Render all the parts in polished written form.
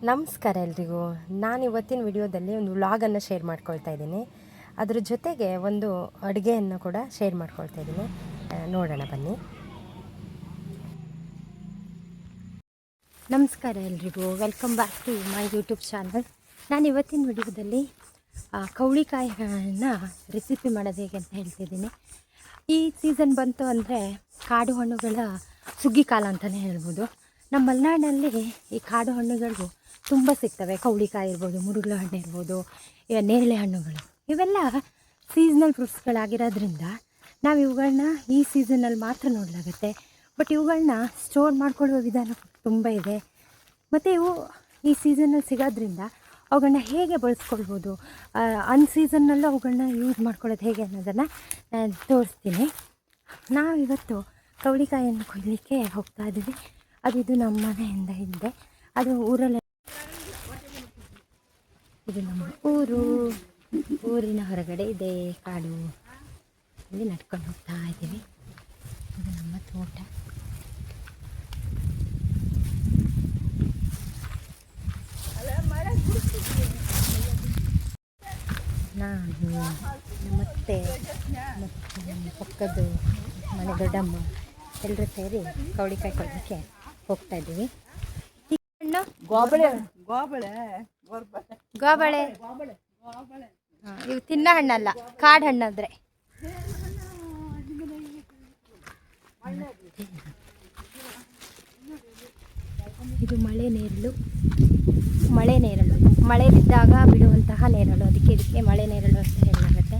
ನಮಸ್ಕಾರ ಎಲ್ರಿಗೂ. ನಾನು ಇವತ್ತಿನ ವಿಡಿಯೋದಲ್ಲಿ ಒಂದು ವ್ಲಾಗನ್ನು ಶೇರ್ ಮಾಡ್ಕೊಳ್ತಾ ಇದ್ದೀನಿ. ಅದರ ಜೊತೆಗೆ ಒಂದು ಅಡುಗೆಯನ್ನು ಕೂಡ ಶೇರ್ ಮಾಡ್ಕೊಳ್ತಾ ಇದ್ದೀನಿ. ನೋಡೋಣ ಬನ್ನಿ. ನಮಸ್ಕಾರ ಎಲ್ರಿಗೂ, welcome back to my YouTube channel. ನಾನು ಇವತ್ತಿನ ವಿಡಿಯೋದಲ್ಲಿ ಕವಳಿಕಾಯಿಗಳನ್ನ ರೆಸಿಪಿ ಮಾಡೋದು ಹೇಗೆ ಅಂತ ಹೇಳ್ತಿದ್ದೀನಿ. ಈ ಸೀಸನ್ ಬಂತು ಅಂದರೆ ಕಾಡು ಹಣ್ಣುಗಳ ಸುಗ್ಗಿ ಕಾಲ ಅಂತಲೇ ಹೇಳ್ಬೋದು. ನಮ್ಮ ಮಲೆನಾಡಿನಲ್ಲಿ ಈ ಕಾಡು ಹಣ್ಣುಗಳು ತುಂಬ ಸಿಗ್ತವೆ. ಕವಳಿಕಾಯಿ ಇರ್ಬೋದು, ಮುರುಗ್ಲ ಹಣ್ಣು ಇರ್ಬೋದು, ನೇರಳೆ ಹಣ್ಣುಗಳು, ಇವೆಲ್ಲ ಸೀಸ್ನಲ್ ಫ್ರೂಟ್ಸ್ಗಳಾಗಿರೋದ್ರಿಂದ ನಾವು ಇವುಗಳನ್ನ ಈ ಸೀಸನಲ್ಲಿ ಮಾತ್ರ ನೋಡಲಾಗುತ್ತೆ. ಬಟ್ ಇವುಗಳನ್ನ ಸ್ಟೋರ್ ಮಾಡ್ಕೊಳ್ಳುವ ವಿಧಾನ ತುಂಬ ಇದೆ. ಮತ್ತು ಇವು ಈ ಸೀಸನಲ್ಲಿ ಸಿಗೋದ್ರಿಂದ ಅವುಗಳನ್ನ ಹೇಗೆ ಬಳಸ್ಕೊಳ್ಬೋದು, ಅನ್ಸೀಸನ್ನಲ್ಲೂ ಅವುಗಳನ್ನ ಯೂಸ್ ಮಾಡ್ಕೊಳ್ಳೋದು ಹೇಗೆ ಅನ್ನೋದನ್ನು ತೋರಿಸ್ತೀನಿ. ನಾವಿವತ್ತು ಕವಳಿಕಾಯಿಯನ್ನು ಕೊಯ್ಯಲಿಕ್ಕೆ ಹೋಗ್ತಾ ಇದ್ದೀವಿ. ಇದು ನಮ್ಮ ಮನೆಯಿಂದ ಹಿಂದೆ, ಅದು ಊರಲ್ಲಿ, ಇದು ನಮ್ಮ ಊರಿನ ಹೊರಗಡೆ ಇದೆ ಕಾಡು. ಇಲ್ಲಿ ನಡ್ಕೊಂಡು ಹೋಗ್ತಾ ಇದ್ದೀವಿ. ಇದು ನಮ್ಮ ತೋಟ. ನಾನು ನಮ್ಮತ್ತೆ ಮತ್ತು ನಮ್ಮ ಪಕ್ಕದ ಮನೆ ದೊಡ್ಡಮ್ಮ ಎಲ್ಲರೂ ಸೇರಿ ಕವಳಿಕಾಯಿ ಕೊಡಲಿಕ್ಕೆ ಹೋಗ್ತಾ ಇದ್ದೀವಿ. ಈ ಹಣ್ಣು ಗೋಬಳೆ, ಇವು ತಿನ್ನೋ ಹಣ್ಣಲ್ಲ, ಕಾಡು ಹಣ್ಣಾದ್ರೆ. ಇದು ಮಳೆ ನೇರಳು, ಮಳೆ ಬಿದ್ದಾಗ ಬಿಡುವಂತಹ ನೇರಳು, ಇದಕ್ಕೆ ಮಳೆ ನೇರಳು ಅಂತ ಹೇಳಲಾಗುತ್ತೆ.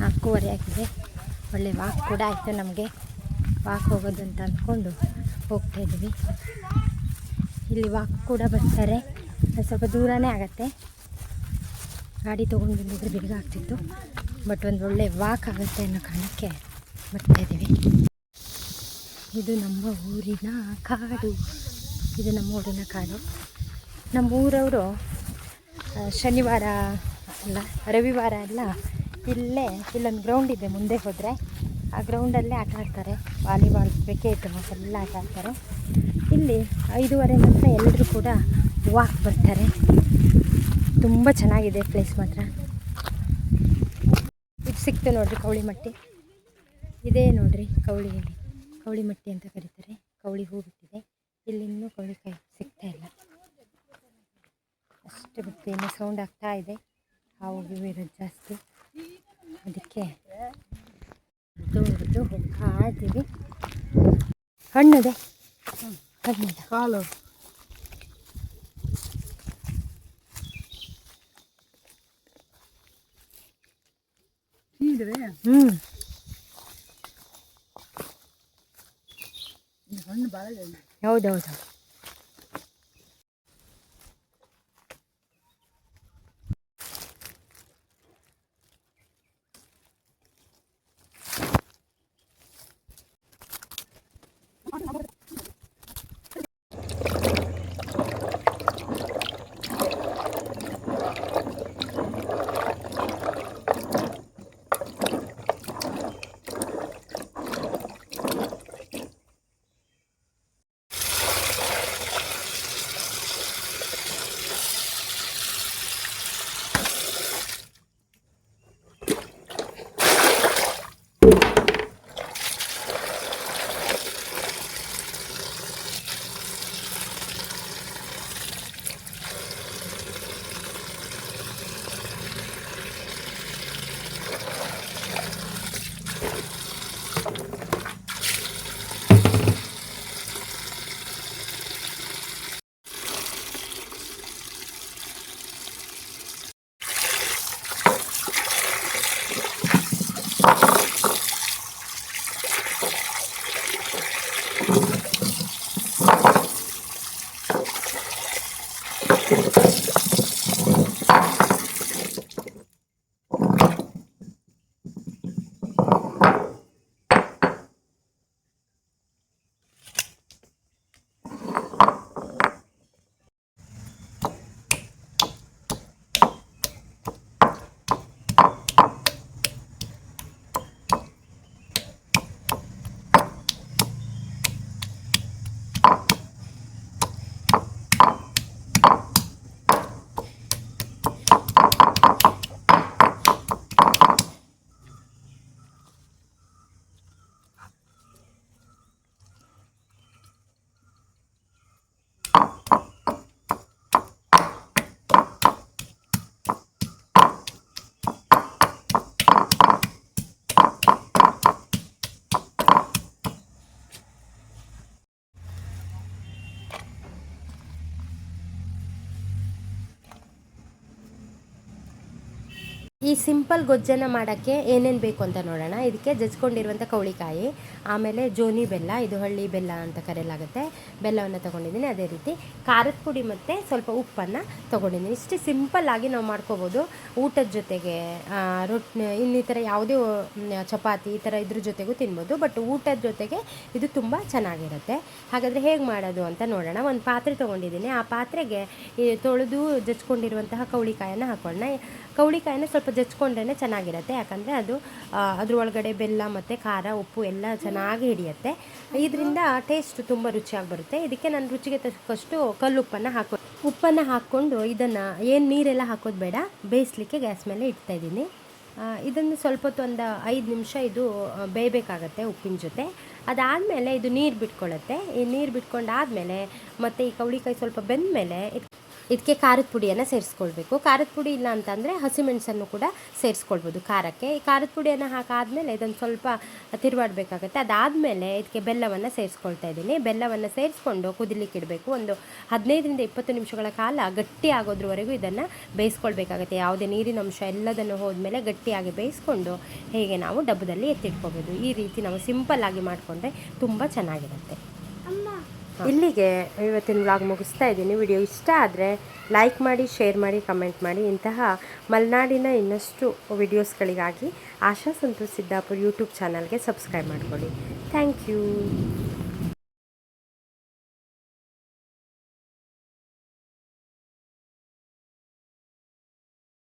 ನಾಲ್ಕೂವರೆ ಆಗಿದೆ. ಒಳ್ಳೆ ವಾಕ್ ಕೂಡ ಆಯಿತು ನಮಗೆ. ವಾಕ್ ಹೋಗೋದು ಅಂತ ಅಂದ್ಕೊಂಡು ಹೋಗ್ತಾ ಇದ್ದೀವಿ. ಇಲ್ಲಿ ವಾಕ್ ಕೂಡ ಬರ್ತಾರೆ, ಸ್ವಲ್ಪ ದೂರನೇ ಆಗುತ್ತೆ. ಗಾಡಿ ತೊಗೊಂಡು ಬಂದಿದ್ರೆ ಬೇಗ ಆಗ್ತಿತ್ತು, ಬಟ್ ಒಂದು ಒಳ್ಳೆ ವಾಕ್ ಆಗುತ್ತೆ ಅನ್ನೋ ಕಾರಣಕ್ಕೆ ಬರ್ತಾಯಿದ್ದೀವಿ. ಇದು ನಮ್ಮ ಊರಿನ ಕಾಡು. ನಮ್ಮ ಊರವರು ಶನಿವಾರ ಅಲ್ಲ, ರವಿವಾರ ಎಲ್ಲ ಇಲ್ಲೊಂದು ಗ್ರೌಂಡ್ ಇದೆ, ಮುಂದೆ ಹೋದರೆ ಆ ಗ್ರೌಂಡಲ್ಲೇ ಆಟ ಆಡ್ತಾರೆ. ವಾಲಿಬಾಲ್, ಕ್ರಿಕೆಟ್ ಎಲ್ಲ ಆಟ ಆಡ್ತಾರೆ. ಇಲ್ಲಿ 5:30 ನಂತರ ಎಲ್ಲರೂ ಕೂಡ ವಾಕ್ ಬರ್ತಾರೆ. ತುಂಬ ಚೆನ್ನಾಗಿದೆ ಪ್ಲೇಸ್ ಮಾತ್ರ. ಇದು ಸಿಕ್ತು ನೋಡ್ರಿ, ಕವಳಿ ಮಟ್ಟಿ. ಇದೇ ನೋಡ್ರಿ ಕವಳಿ ಮಟ್ಟಿ ಅಂತ ಕರೀತಾರೆ. ಕವಳಿ ಹೂ ಬಿಟ್ಟಿದೆ. ಇಲ್ಲಿ ಇನ್ನೂ ಕವಳಿಕಾಯಿ ಸಿಗ್ತಾ ಇಲ್ಲ, ಅಷ್ಟು ಬಿಟ್ಟು ಇನ್ನೂ ಸೌಂಡ್ ಆಗ್ತಾ ಇದೆ. ಹಾವು ಇರೋದು ಜಾಸ್ತಿ, ಅದಕ್ಕೆ ಹೊರದು ಹೋಗ್ತಾ ಇದ್ದೀವಿ. ಹಣ್ಣದೆ ಕಾಲು ಹೌದೌದು. ಈ ಸಿಂಪಲ್ ಗೊಜ್ಜನ್ನು ಮಾಡೋಕ್ಕೆ ಏನೇನು ಬೇಕು ಅಂತ ನೋಡೋಣ. ಇದಕ್ಕೆ ಜಜ್ಕೊಂಡಿರುವಂಥ ಕವಳಿಕಾಯಿ, ಆಮೇಲೆ ಜೋನಿ ಬೆಲ್ಲ, ಇದು ಹಳ್ಳಿ ಬೆಲ್ಲ ಅಂತ ಕರೆಯಲಾಗುತ್ತೆ, ಬೆಲ್ಲವನ್ನು ತೊಗೊಂಡಿದ್ದೀನಿ. ಅದೇ ರೀತಿ ಖಾರದ ಪುಡಿ ಮತ್ತು ಸ್ವಲ್ಪ ಉಪ್ಪನ್ನು ತೊಗೊಂಡಿದ್ದೀನಿ. ಇಷ್ಟು ಸಿಂಪಲ್ಲಾಗಿ ನಾವು ಮಾಡ್ಕೋಬೋದು. ಊಟದ ಜೊತೆಗೆ ಇನ್ನಿತರ ಯಾವುದೇ ಚಪಾತಿ ಈ ಥರ ಇದ್ರ ಜೊತೆಗೂ ತಿನ್ಬೋದು. ಬಟ್ ಊಟದ ಜೊತೆಗೆ ಇದು ತುಂಬ ಚೆನ್ನಾಗಿರುತ್ತೆ. ಹಾಗಾದರೆ ಹೇಗೆ ಮಾಡೋದು ಅಂತ ನೋಡೋಣ. ಒಂದು ಪಾತ್ರೆ ತೊಗೊಂಡಿದ್ದೀನಿ. ಆ ಪಾತ್ರೆಗೆ ತೊಳೆದು ಜಜ್ಕೊಂಡಿರುವಂತಹ ಕವಳಿಕಾಯನ್ನು ಹಾಕೋಣ. ಕವಳಿಕಾಯಿನ ಸ್ವಲ್ಪ ಜಜ್ಕೊಂಡ್ರೇ ಚೆನ್ನಾಗಿರುತ್ತೆ, ಯಾಕಂದರೆ ಅದು ಅದ್ರ ಒಳಗಡೆ ಬೆಲ್ಲ ಮತ್ತು ಖಾರ ಉಪ್ಪು ಎಲ್ಲ ಚೆನ್ನಾಗಿ ಹಿಡಿಯುತ್ತೆ. ಇದರಿಂದ ಟೇಸ್ಟ್ ತುಂಬ ರುಚಿಯಾಗಿ ಬರುತ್ತೆ. ಇದಕ್ಕೆ ನಾನು ರುಚಿಗೆ ತಕ್ಕಷ್ಟು ಕಲ್ಲುಪ್ಪನ್ನು ಉಪ್ಪನ್ನು ಹಾಕ್ಕೊಂಡು ಇದನ್ನು ಏನು ನೀರೆಲ್ಲ ಹಾಕೋದು ಬೇಡ, ಬೇಯಿಸ್ಲಿಕ್ಕೆ ಗ್ಯಾಸ್ ಮೇಲೆ ಇಡ್ತಾಯಿದ್ದೀನಿ. ಇದನ್ನು ಸ್ವಲ್ಪ ಹೊತ್ತು ಒಂದು 5 ನಿಮಿಷ ಇದು ಬೇಯಬೇಕಾಗತ್ತೆ ಉಪ್ಪಿನ ಜೊತೆ. ಅದಾದಮೇಲೆ ಇದು ನೀರು ಬಿಟ್ಕೊಳ್ಳುತ್ತೆ. ಈ ನೀರು ಬಿಟ್ಕೊಂಡಾದಮೇಲೆ ಮತ್ತು ಈ ಕವಳಿಕಾಯಿ ಸ್ವಲ್ಪ ಬೆಂದ ಮೇಲೆ ಇದಕ್ಕೆ ಖಾರದ ಪುಡಿಯನ್ನು ಸೇರಿಸ್ಕೊಳ್ಬೇಕು. ಖಾರದ ಪುಡಿ ಇಲ್ಲ ಅಂತಂದರೆ ಹಸಿಮೆಣಸನ್ನು ಕೂಡ ಸೇರಿಸ್ಕೊಳ್ಬೋದು ಖಾರಕ್ಕೆ. ಈ ಖಾರದ ಪುಡಿಯನ್ನು ಹಾಕಾದಮೇಲೆ ಇದನ್ನು ಸ್ವಲ್ಪ ತಿರುವಾಡಬೇಕಾಗತ್ತೆ. ಅದಾದಮೇಲೆ ಇದಕ್ಕೆ ಬೆಲ್ಲವನ್ನು ಸೇರಿಸ್ಕೊಳ್ತಾ ಇದ್ದೀನಿ. ಬೆಲ್ಲವನ್ನು ಸೇರಿಸ್ಕೊಂಡು ಕುದಿಲಿಕ್ಕೆ ಇಡಬೇಕು. ಒಂದು 15ರಿಂದ 20 ನಿಮಿಷಗಳ ಕಾಲ ಗಟ್ಟಿ ಆಗೋದ್ರವರೆಗೂ ಇದನ್ನು ಬೇಯಿಸ್ಕೊಳ್ಬೇಕಾಗತ್ತೆ. ಯಾವುದೇ ನೀರಿನ ಅಂಶ ಎಲ್ಲದನ್ನು ಹೋದ್ಮೇಲೆ ಗಟ್ಟಿಯಾಗಿ ಬೇಯಿಸ್ಕೊಂಡು ಹೇಗೆ ನಾವು ಡಬ್ಬದಲ್ಲಿ ಎತ್ತಿಟ್ಕೋಬೋದು. ಈ ರೀತಿ ನಾವು ಸಿಂಪಲ್ಲಾಗಿ ಮಾಡಿಕೊಂಡ್ರೆ ತುಂಬ ಚೆನ್ನಾಗಿರುತ್ತೆ. ಇಲ್ಲಿಗೆ ಇವತ್ತಿನ ವ್ಲಾಗ್ ಮುಗಿಸ್ತಾ ಇದ್ದೀನಿ. ವಿಡಿಯೋ ಇಷ್ಟ ಆದರೆ ಲೈಕ್ ಮಾಡಿ, ಶೇರ್ ಮಾಡಿ, ಕಮೆಂಟ್ ಮಾಡಿ. ಇಂತಹ ಮಲೆನಾಡಿನ ಇನ್ನಷ್ಟು ವಿಡಿಯೋಸ್ಗಳಿಗಾಗಿ ಆಶಾ ಸಂತೋಷ್ ಸಿದ್ದಾಪುರ್ ಯೂಟ್ಯೂಬ್ ಚಾನಲ್ಗೆ ಸಬ್ಸ್ಕ್ರೈಬ್ ಮಾಡ್ಕೊಳ್ಳಿ. Thank you.